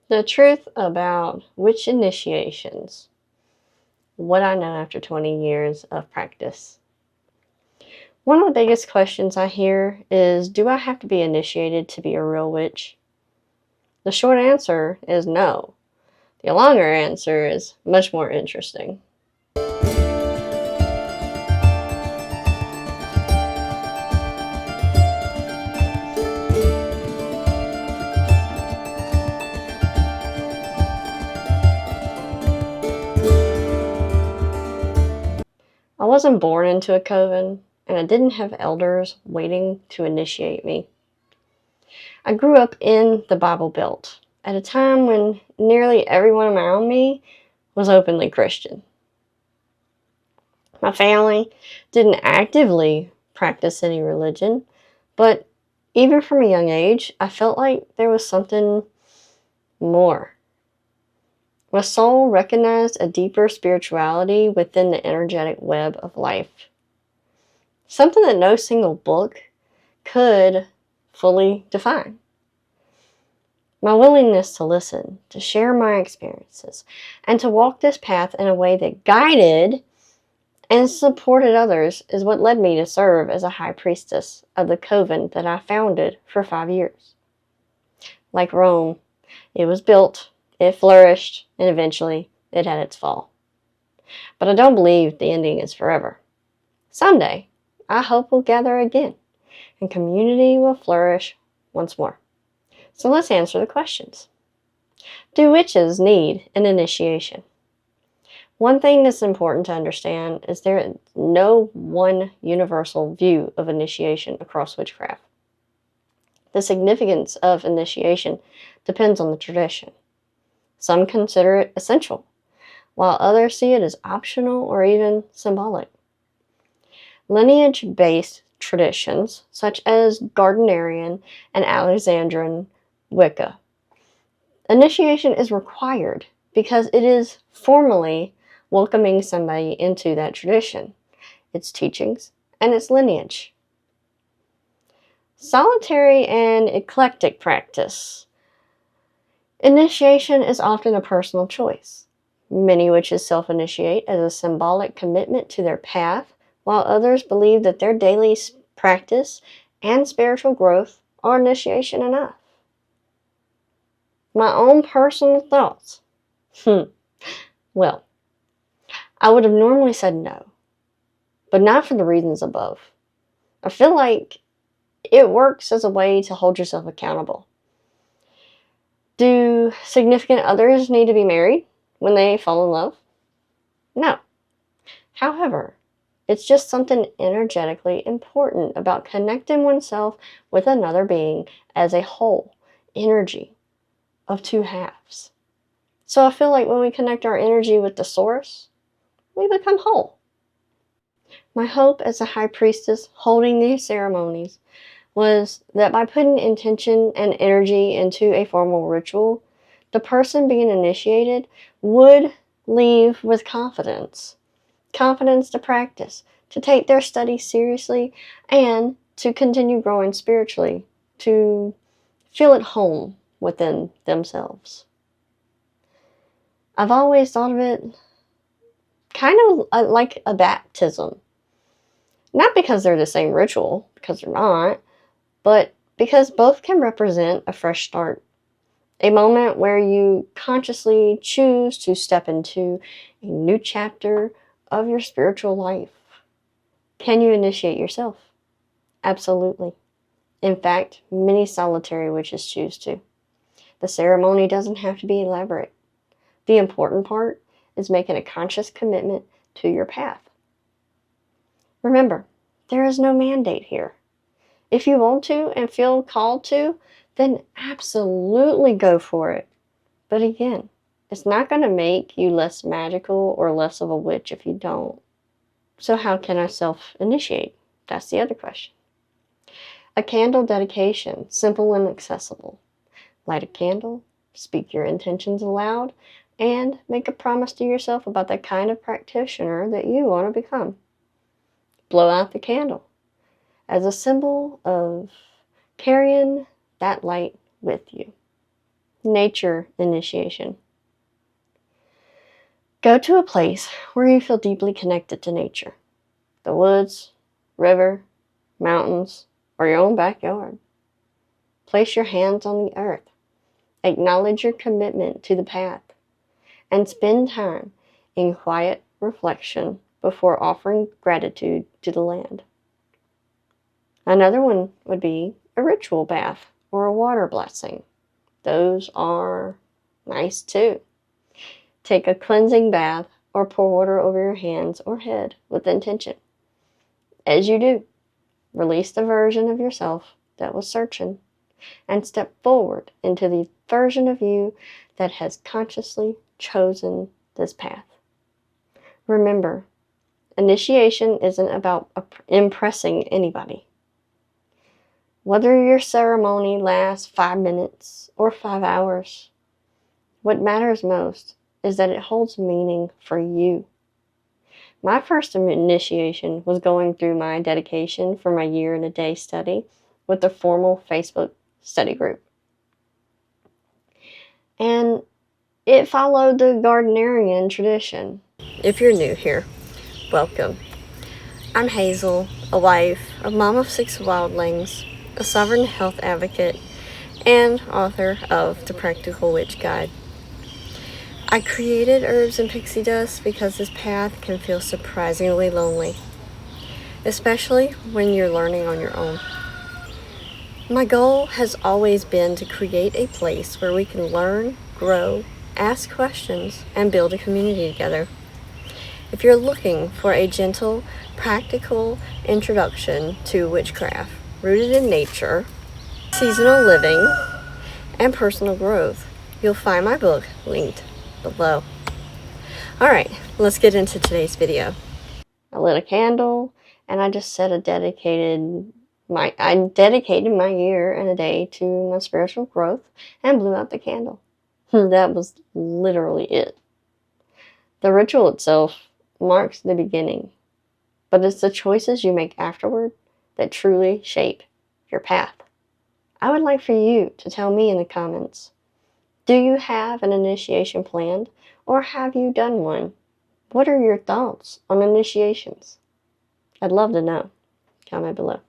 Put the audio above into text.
The truth about witch initiations. What I know after 20 years of practice. One of the biggest questions I hear is, do I have to be initiated to be a real witch? The short answer is no. The longer answer is much more interesting. I wasn't born into a coven, and I didn't have elders waiting to initiate me. I grew up in the Bible Belt at a time when nearly everyone around me was openly Christian. My family didn't actively practice any religion, but even from a young age, I felt like there was something more. My soul recognized a deeper spirituality within the energetic web of life. Something that no single book could fully define. My willingness to listen, to share my experiences, and to walk this path in a way that guided and supported others is what led me to serve as a high priestess of the coven that I founded for 5 years. Like Rome, it was built, it flourished, and eventually it had its fall. But I don't believe the ending is forever. Someday, I hope we'll gather again, and community will flourish once more. So let's answer the questions. Do witches need an initiation? One thing that's important to understand is there is no one universal view of initiation across witchcraft. The significance of initiation depends on the tradition. Some consider it essential, while others see it as optional or even symbolic. Lineage-based traditions, such as Gardnerian and Alexandrian Wicca, initiation is required because it is formally welcoming somebody into that tradition, its teachings, and its lineage. Solitary and eclectic practice. Initiation is often a personal choice. Many witches self-initiate as a symbolic commitment to their path, while others believe that their daily practice and spiritual growth are initiation enough. My own personal thoughts. Well, I would have normally said no, but not for the reasons above. I feel like it works as a way to hold yourself accountable. Do significant others need to be married when they fall in love? No. However, it's just something energetically important about connecting oneself with another being as a whole energy of two halves. So I feel like when we connect our energy with the source, we become whole. My hope as a high priestess holding these ceremonies was that by putting intention and energy into a formal ritual, the person being initiated would leave with confidence. Confidence to practice, to take their studies seriously, and to continue growing spiritually, to feel at home within themselves. I've always thought of it kind of like a baptism. Not because they're the same ritual, because they're not, but because both can represent a fresh start. A moment where you consciously choose to step into a new chapter of your spiritual life. Can you initiate yourself? Absolutely. In fact, many solitary witches choose to. The ceremony doesn't have to be elaborate. The important part is making a conscious commitment to your path. Remember, there is no mandate here. If you want to and feel called to, then absolutely go for it. But again, it's not going to make you less magical or less of a witch if you don't. So how can I self-initiate? That's the other question. A candle dedication, simple and accessible. Light a candle, speak your intentions aloud, and make a promise to yourself about the kind of practitioner that you want to become. Blow out the candle as a symbol of carrying that light with you. nature initiation. Go to a place where you feel deeply connected to nature. The woods, river, mountains, or your own backyard. Place your hands on the earth. Acknowledge your commitment to the path. And spend time in quiet reflection before offering gratitude to the land. Another one would be a ritual bath or a water blessing. Those are nice too. Take a cleansing bath or pour water over your hands or head with intention. As you do, release the version of yourself that was searching and step forward into the version of you that has consciously chosen this path. Remember, initiation isn't about impressing anybody. Whether your ceremony lasts 5 minutes or 5 hours, what matters most is that it holds meaning for you. My first initiation was going through my dedication for my year and a day study with a formal Facebook study group. And it followed the Gardnerian tradition. If you're new here, welcome. I'm Hazel, a wife, a mom of 6 wildlings, a sovereign health advocate, and author of The Practical Witch Guide. I created Herbs and Pixie Dust because this path can feel surprisingly lonely, especially when you're learning on your own. My goal has always been to create a place where we can learn, grow, ask questions, and build a community together. If you're looking for a gentle, practical introduction to witchcraft, rooted in nature, seasonal living, and personal growth, you'll find my book linked below. Alright, let's get into today's video. I lit a candle, and I just said I dedicated my year and a day to my spiritual growth and blew out the candle. That was literally it. The ritual itself marks the beginning, but it's the choices you make afterward that truly shape your path. I would like for you to tell me in the comments, do you have an initiation planned, or have you done one? What are your thoughts on initiations? I'd love to know. Comment below.